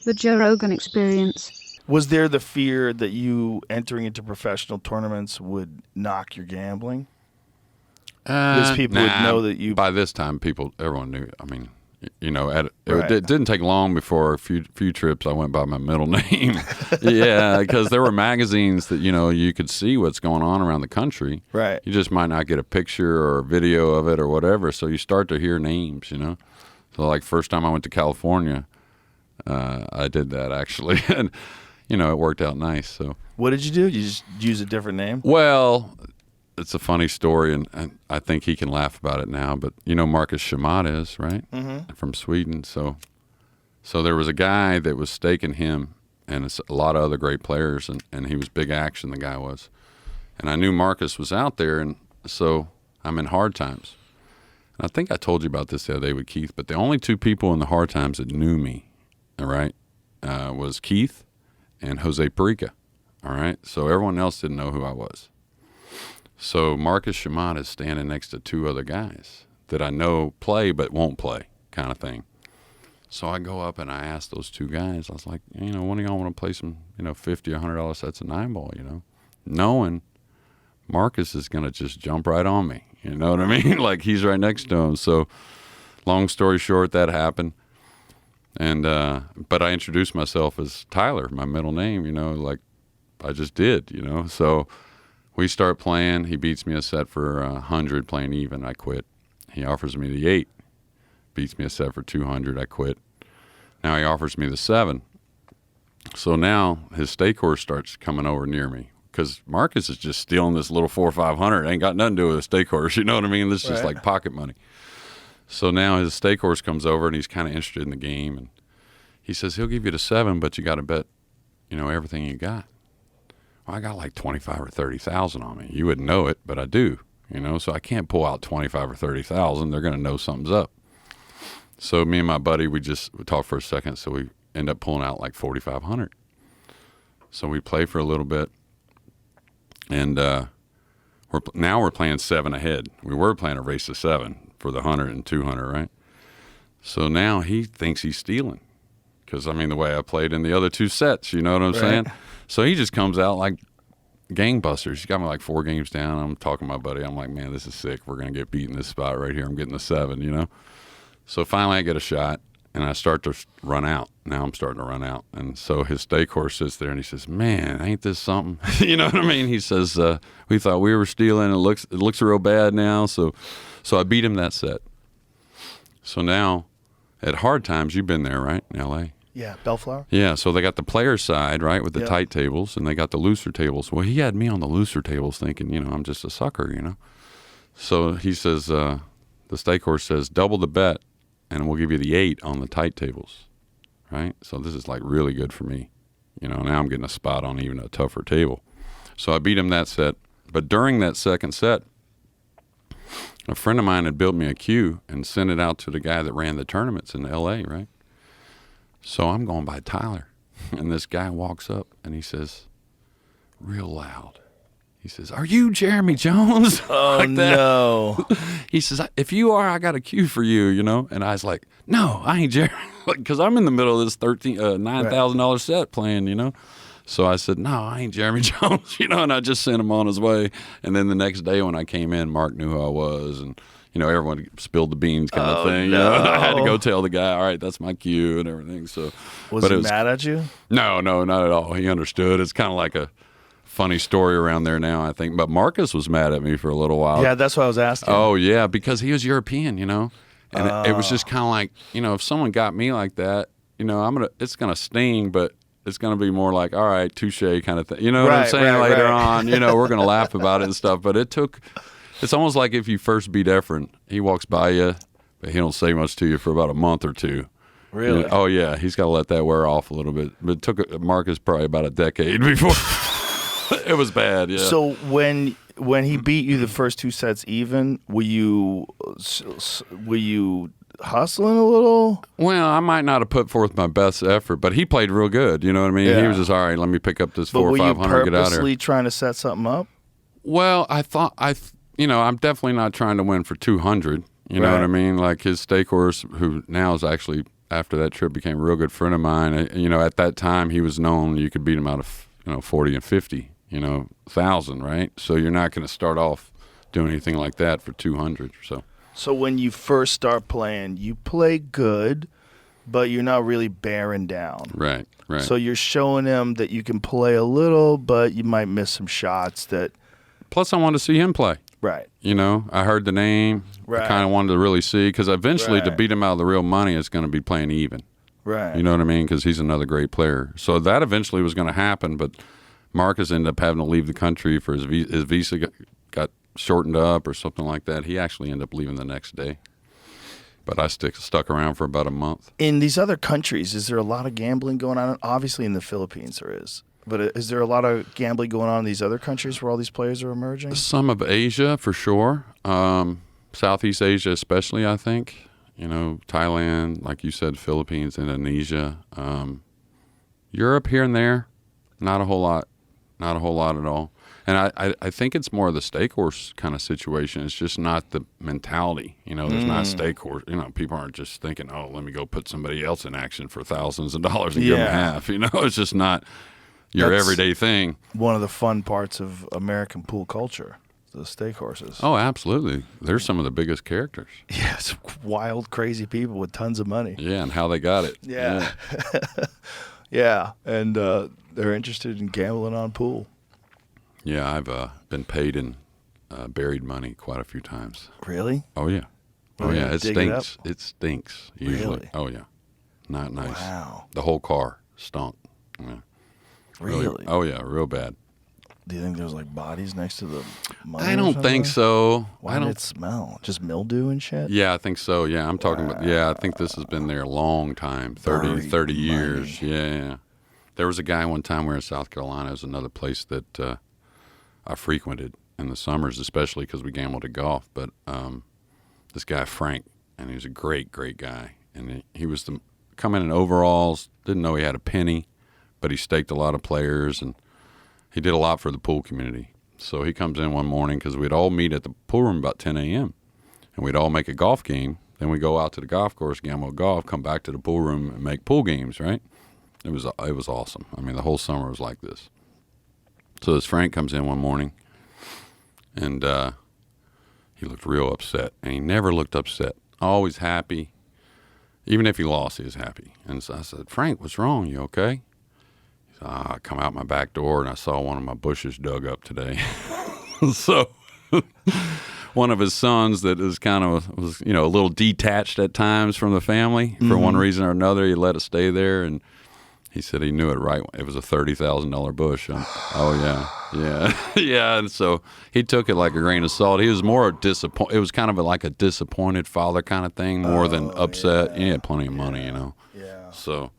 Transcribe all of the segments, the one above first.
The Joe Rogan Experience. Was there the fear that you entering into professional tournaments would knock your gambling? Because people would know that you... By this time, everyone knew. I mean, you know, it didn't take long before a few trips I went by my middle name. Yeah, because there were magazines that, you know, you could see what's going on around the country. Right. You just might not get a picture or a video of it or whatever, so you start to hear names, you know. So, like, first time I went to California, I did that, actually. And, you know, it worked out nice. So, what did you do? You just use a different name? Well, it's a funny story, and I think he can laugh about it now. But you know Marcus Schmat is, right? Mm-hmm. From Sweden. So there was a guy that was staking him, and a lot of other great players, and he was big action, the guy was. And I knew Marcus was out there, and so I'm in hard times. And I think I told you about this the other day with Keith, but the only two people in the hard times that knew me, all right, was Keith and Jose Perica, all right? So everyone else didn't know who I was. So Marcus Schmat is standing next to two other guys that I know play but won't play kind of thing. So I go up and I ask those two guys, I was like, you know, when do y'all want to play some, you know, $50 or $100 sets of 9-ball, you know, knowing Marcus is going to just jump right on me. You know what I mean? Like he's right next to him. So long story short, that happened. And but I introduced myself as Tyler, my middle name, you know, like I just did, you know. So we start playing. He beats me a set for 100 playing even. I quit. He offers me the 8. Beats me a set for 200. I quit. Now he offers me the 7. So now his stake horse starts coming over near me because Marcus is just stealing this little 4 or 500. Ain't got nothing to do with a stake horse. You know what I mean? This is just like pocket money. So now his stake horse comes over and he's kind of interested in the game. And he says he'll give you the 7, but you got to bet, you know, everything you got. Well, I got like 25 or 30,000 on me. You wouldn't know it, but I do, you know, so I can't pull out 25 or 30,000. They're going to know something's up. So me and my buddy, we talked for a second, so we end up pulling out like 4,500. So we play for a little bit, and we're playing 7 ahead. We were playing a race of 7 for the 100 and 200, right? So now he thinks he's stealing because, I mean, the way I played in the other 2 sets, you know what I'm saying? So he just comes out like gangbusters. He got me like 4 games down. I'm talking to my buddy. I'm like, man, this is sick. We're going to get beat in this spot right here. I'm getting the 7, you know? So finally I get a shot, and I start to run out. Now I'm starting to run out. And so his stake horse sits there, and he says, man, ain't this something? You know what I mean? He says, we thought we were stealing. It looks real bad now. So I beat him that set. So now at hard times, you've been there, right, in L.A.? Yeah, Bellflower. Yeah, so they got the player side, right, with the tight tables, and they got the looser tables. Well, he had me on the looser tables thinking, you know, I'm just a sucker, you know. So he says, the stake horse says, double the bet, and we'll give you the 8 on the tight tables, right? So this is like really good for me. You know, now I'm getting a spot on even a tougher table. So I beat him that set. But during that second set, a friend of mine had built me a cue and sent it out to the guy that ran the tournaments in L.A., right? So I'm going by Tyler, and this guy walks up, and he says, real loud, he says, are you Jeremy Jones? Oh, like that. No. He says, if you are, I got a cue for you, you know? And I was like, no, I ain't Jeremy, because I'm in the middle of this $9,000 set playing, you know? So I said, no, I ain't Jeremy Jones, you know? And I just sent him on his way. And then the next day when I came in, Mark knew who I was, and you know, everyone spilled the beans kind of thing. No. You know? I had to go tell the guy, all right, that's my cue and everything. So, was he mad at you? No, not at all. He understood. It's kind of like a funny story around there now, I think. But Marcus was mad at me for a little while. Yeah, that's what I was asking. Oh, yeah, because he was European, you know. And it was just kind of like, you know, if someone got me like that, you know, it's going to sting, but it's going to be more like, all right, touche kind of thing. You know what I'm saying? Later on, you know, we're going to laugh about it and stuff. But it's almost like if you first beat Efren, he walks by you, but he don't say much to you for about a month or 2. Really? You know, oh, yeah. He's got to let that wear off a little bit. But it took Marcus probably about a decade before. It was bad, yeah. So when he beat you the first 2 sets even, were you hustling a little? Well, I might not have put forth my best effort, but he played real good. You know what I mean? Yeah. He was just, all right, let me pick up this 400 or 500 get out Were you of here. purposely trying to set something up? Well, you know, I'm definitely not trying to win for 200. You know what I mean? Like his stake horse, who now is actually after that trip, became a real good friend of mine. At that time, he was known you could beat him out of 40 and 50, 1,000, right? So you're not going to start off doing anything like that for 200 or so. So when you first start playing, you play good, but you're not really bearing down. Right. So you're showing him that you can play a little, but you might miss some shots that. Plus, I wanted to see him play. Right. I heard the name. Right. I kind of wanted to really see, because eventually to Right. beat him out of the real money, it's going to be playing even. Right. You know what I mean? Because he's another great player. So that eventually was going to happen, but Marcus ended up having to leave the country for his visa got shortened up or something like that. He actually ended up leaving the next day. But I stuck around for about a month. In these other countries, is there a lot of gambling going on? Obviously in the Philippines there is. But is there a lot of gambling going on in these other countries where all these players are emerging? Some of Asia, for sure. Southeast Asia especially, I think. Thailand, like you said, Philippines, Indonesia. Europe here and there, not a whole lot. Not a whole lot at all. And I think it's more of the stake horse kind of situation. It's just not the mentality. There's not stake horse. People aren't just thinking, oh, let me go put somebody else in action for thousands of dollars and give them half. It's just not your everyday thing. One of the fun parts of American pool culture, the stake horses. Oh, absolutely. They're some of the biggest characters. Yeah, it's wild, crazy people with tons of money. Yeah, and how they got it. Yeah. Yeah, and they're interested in gambling on pool. Yeah, I've been paid in buried money quite a few times. Really? Oh, yeah. Oh, Really? yeah. It Dig it stinks. It stinks, usually. Really? Oh, yeah. Not nice. Wow. The whole car stunk. Yeah. Really? Oh, yeah. Real bad. Do you think there's like bodies next to the money? I don't think so. Why did it smell? Just mildew and shit? Yeah, I think so. Yeah, I'm talking about, I think this has been there a long time, 30 years. Yeah. There was a guy one time we were in South Carolina. It was another place that I frequented in the summers, especially because we gambled at golf. But this guy, Frank, and he was a great, great guy. And he was coming in overalls, didn't know he had a penny, but he staked a lot of players, and he did a lot for the pool community. So he comes in one morning because we'd all meet at the pool room about 10 a.m., and we'd all make a golf game. Then we go out to the golf course, gamble golf, come back to the pool room and make pool games, right? It was awesome. I mean, the whole summer was like this. So this Frank comes in one morning, and he looked real upset. And he never looked upset. Always happy. Even if he lost, he was happy. And so I said, Frank, what's wrong? You okay? He said, I come out my back door, and I saw one of my bushes dug up today. So one of his sons that was was a little detached at times from the family for one reason or another, he let it stay there, and he said he knew it right. It was a $30,000 bush. Oh, yeah. Yeah. And so he took it like a grain of salt. He was more disappointed. It was kind of like a disappointed father kind of thing more than upset. Yeah. He had plenty of money, Yeah. So,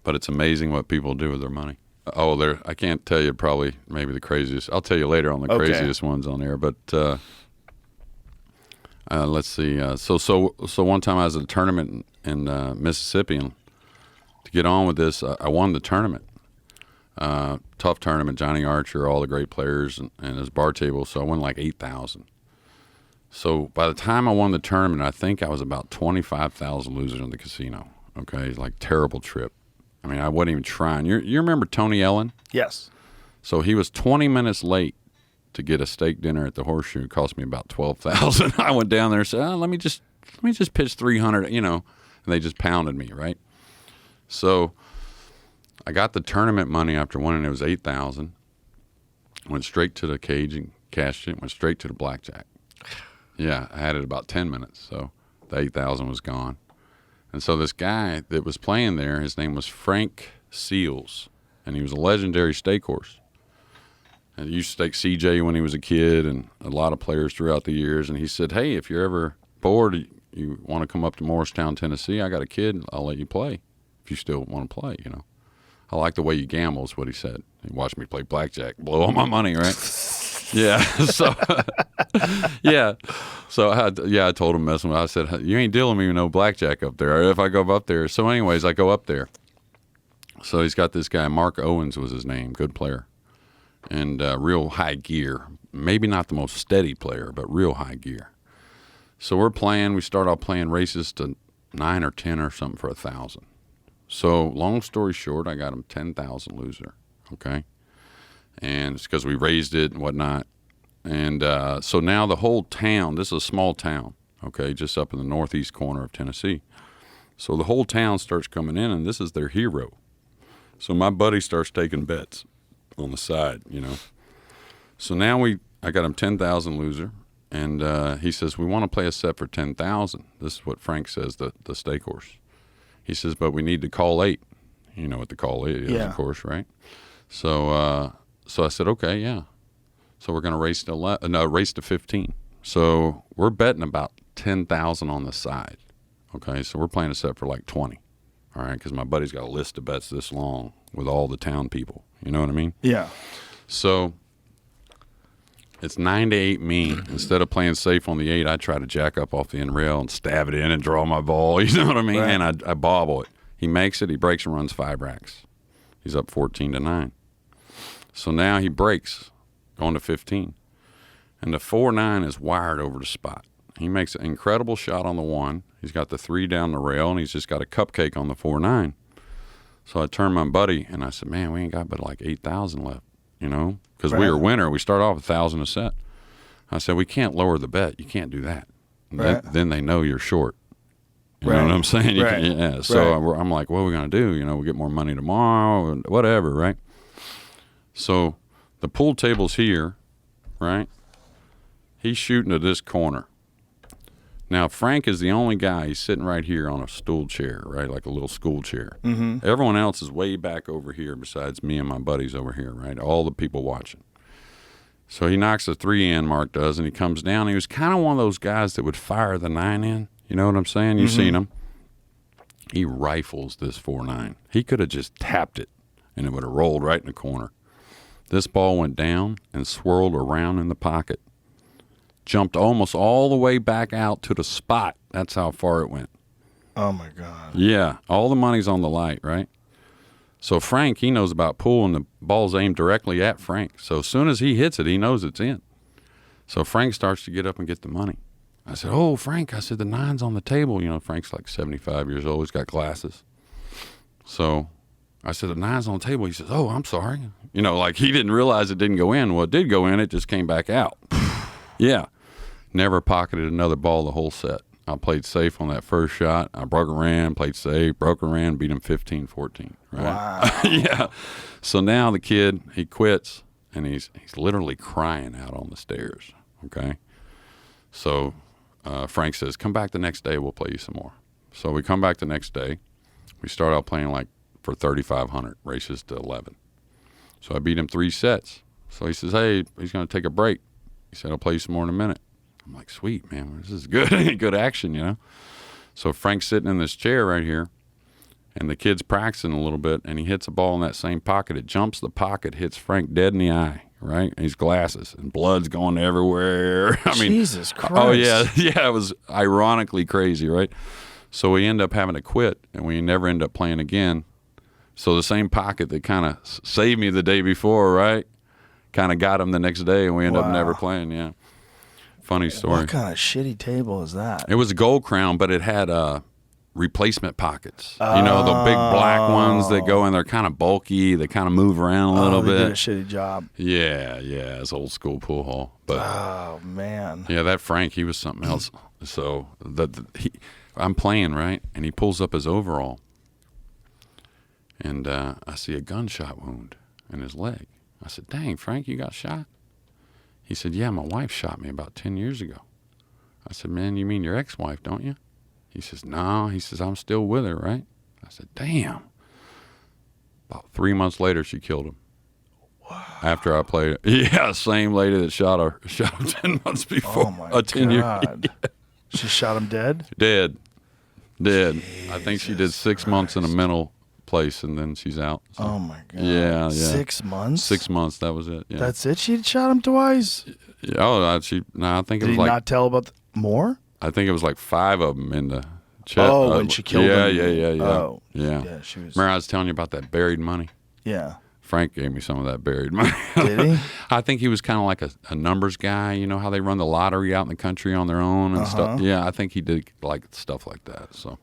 but it's amazing what people do with their money. Oh, I can't tell you probably maybe the craziest. I'll tell you later on the craziest ones on there. But let's see. So one time I was at a tournament in Mississippi, and to get on with this, I won the tournament. Tough tournament, Johnny Archer, all the great players, and his bar table. So I won like $8,000. So by the time I won the tournament, I think I was about 25,000 losers in the casino. Okay, it's like terrible trip. I mean, I wasn't even trying. You remember Tony Ellen? Yes. So he was 20 minutes late to get a steak dinner at the Horseshoe. It cost me about $12,000. I went down there and said, let me just pitch 300, and they just pounded me, right? So I got the tournament money after winning. It was $8,000. Went straight to the cage and cashed it. Went straight to the blackjack. Yeah, I had it about 10 minutes, so the $8,000 was gone. And so this guy that was playing there, his name was Frank Seals, and he was a legendary stake horse. And he used to stake CJ when he was a kid, and a lot of players throughout the years. And he said, hey, if you're ever bored, you want to come up to Morristown, Tennessee, I got a kid, I'll let you play if you still want to play, I like the way you gamble is what he said. He watched me play blackjack, blow all my money, right? Yeah. So, yeah. So, I told him messing with him. I said, you ain't dealing with me with no blackjack up there if I go up there. So anyways, I go up there. So he's got this guy, Mark Owens was his name, good player. And real high gear. Maybe not the most steady player, but real high gear. So we're playing. We start off playing races to 9 or 10 or something for 1,000. So long story short, I got him 10,000 loser. Okay. And it's because we raised it and whatnot. And so now the whole town, this is a small town, okay, just up in the northeast corner of Tennessee. So the whole town starts coming in, and this is their hero. So my buddy starts taking bets on the side, you know. So now I got him 10,000 loser, and he says, we want to play a set for 10,000. This is what Frank says, the stake horse. He says, but we need to call 8. You know what the call 8 is, of course, right? So I said, okay, yeah. So we're going to race to 15. So we're betting about 10,000 on the side. Okay, so we're playing a set for like 20. All right, because my buddy's got a list of bets this long with all the town people. You know what I mean? Yeah. So it's 9-8 me. Instead of playing safe on the 8, I try to jack up off the end rail and stab it in and draw my ball. You know what I mean? Right. And I bobble it. He makes it. He breaks and runs 5 racks. He's up 14-9. So now he breaks, going to 15. And the 4-9 is wired over the spot. He makes an incredible shot on the 1. He's got the 3 down the rail, and he's just got a cupcake on the 4-9. So I turned my buddy, and I said, man, we ain't got but like 8,000 left, you know, because we were winner. We start off 1,000 a set. I said, we can't lower the bet. You can't do that. Then they know you're short. You know what I'm saying? Yeah. So I'm like, what are we going to do? You know, we get more money tomorrow, whatever, right? So the pool table's here, right? He's shooting to this corner. Now, Frank is the only guy. He's sitting right here on a stool chair, right, like a little school chair. Mm-hmm. Everyone else is way back over here besides me and my buddies over here, right, all the people watching. So he knocks the 3 in, Mark does, and he comes down. He was kind of one of those guys that would fire the 9 in. You know what I'm saying? You've seen him. He rifles this 4-9. He could have just tapped it, and it would have rolled right in the corner. This ball went down and swirled around in the pocket. Jumped almost all the way back out to the spot. That's how far it went. Oh, my God. Yeah. All the money's on the light, right? So Frank, he knows about pool, and the ball's aimed directly at Frank. So as soon as he hits it, he knows it's in. So Frank starts to get up and get the money. I said, oh, Frank, I said, the 9's on the table. You know, Frank's like 75 years old. He's got glasses. So I said, the 9's on the table. He says, oh, I'm sorry. You know, like he didn't realize it didn't go in. Well, it did go in. It just came back out. Yeah. Never pocketed another ball the whole set. I played safe on that first shot. I broke and ran, played safe, broke and ran, beat him 15-14. Right? Wow. Yeah. So now the kid, he quits, and he's literally crying out on the stairs. Okay. So Frank says, come back the next day. We'll play you some more. So we come back the next day. We start out playing like for 3,500, races to 11. So I beat him 3 sets. So he says, hey, he's going to take a break. He said, I'll play you some more in a minute. I'm like, sweet, man. This is good. Good action, you know. So Frank's sitting in this chair right here, and the kid's practicing a little bit, and he hits a ball in that same pocket. It jumps the pocket, hits Frank dead in the eye, right? And his glasses, and blood's going everywhere. I mean, Jesus Christ. Oh, yeah. Yeah, it was ironically crazy, right? So we end up having to quit, and we never end up playing again. So the same pocket that kind of saved me the day before, right, kind of got him the next day, and we end up never playing, yeah. Funny story. What kind of shitty table is that? It was a Gold Crown, but it had replacement pockets. You know, the big black ones that go in, they're kind of bulky. They kind of move around a little bit. Did a shitty job. Yeah. It's old school pool hall. But, oh, man. Yeah, that Frank, he was something else. So I'm playing, right? And he pulls up his overall. And I see a gunshot wound in his leg. I said, dang, Frank, you got shot? He said, yeah, my wife shot me about 10 years ago. I said, man, you mean your ex-wife, don't you? He says, no. He says, I'm still with her, right? I said, damn. About 3 months later, she killed him. Wow. After I played it. Yeah, same lady that shot him 10 months before. Oh, my 10 God. Yeah. She shot him dead? Dead. Jesus I think she did 6 months in a mental place, and then she's out. So. Oh, my God. Yeah. 6 months? 6 months, that was it. Yeah. That's it? She shot him twice? Oh, I think it was like... Did he not tell about more? I think it was like 5 of them in the chest. Oh, when she killed him? Yeah. Oh. Yeah. She was... Remember I was telling you about that buried money? Yeah. Frank gave me some of that buried money. Did he? I think he was kind of like a numbers guy. You know how they run the lottery out in the country on their own and stuff? Yeah, I think he did like stuff like that. So